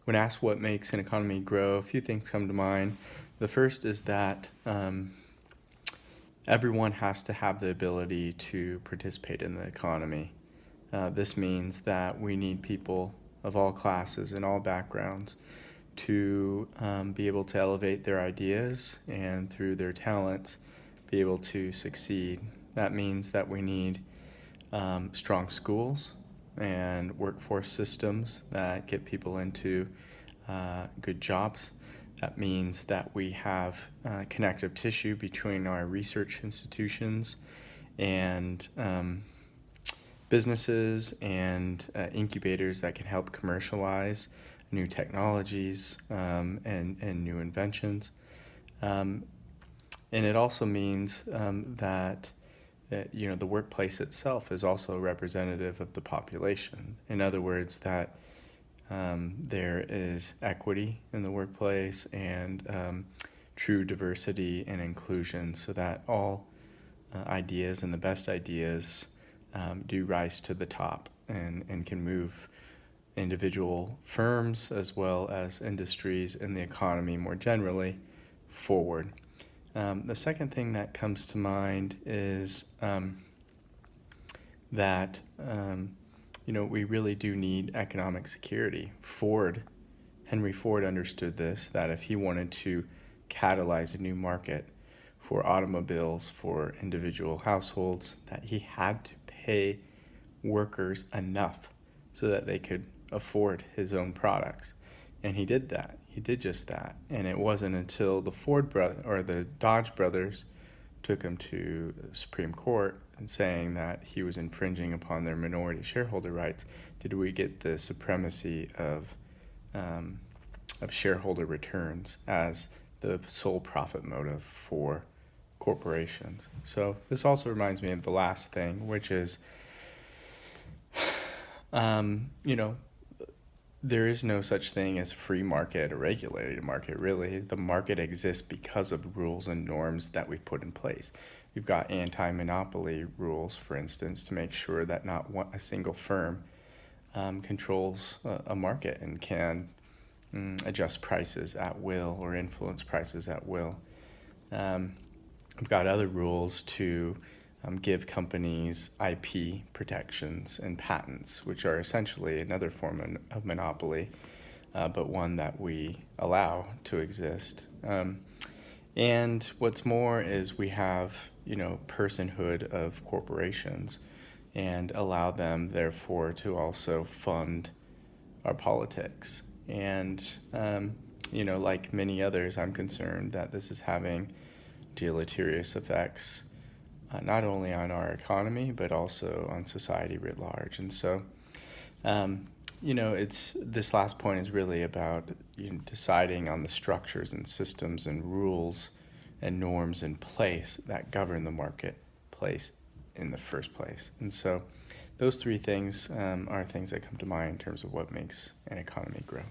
When asked what makes an economy grow, a few things come to mind. The first is that everyone has to have the ability to participate in the economy. This means that we need people of all classes and all backgrounds to be able to elevate their ideas and through their talents be able to succeed. That means that we need strong schools and workforce systems that get people into good jobs. That means that we have connective tissue between our research institutions and businesses and incubators that can help commercialize new technologies and new inventions. And it also means that the workplace itself is also representative of the population. In other words, that there is equity in the workplace and true diversity and inclusion, so that all ideas and the best ideas do rise to the top and can move individual firms as well as industries and the economy more generally forward. The second thing that comes to mind is that we really do need economic security. Henry Ford understood this, that if he wanted to catalyze a new market for automobiles for individual households, that he had to pay workers enough so that they could afford his own products. And he did that. He did just that. And it wasn't until the Dodge brothers took him to the Supreme Court and saying that he was infringing upon their minority shareholder rights did we get the supremacy of shareholder returns as the sole profit motive for corporations. So this also reminds me of the last thing, which is, there is no such thing as free market or regulated market, really. The market exists because of the rules and norms that we've put in place. We've got anti-monopoly rules, for instance, to make sure that not a single firm controls a market and can adjust prices at will or influence prices at will. We've got other rules to give companies IP protections and patents, which are essentially another form of monopoly, but one that we allow to exist. And what's more is we have, personhood of corporations and allow them, therefore, to also fund our politics. And, like many others, I'm concerned that this is having deleterious effects not only on our economy, but also on society writ large. And so, this last point is really about deciding on the structures and systems and rules and norms in place that govern the marketplace in the first place. And so those three things are things that come to mind in terms of what makes an economy grow.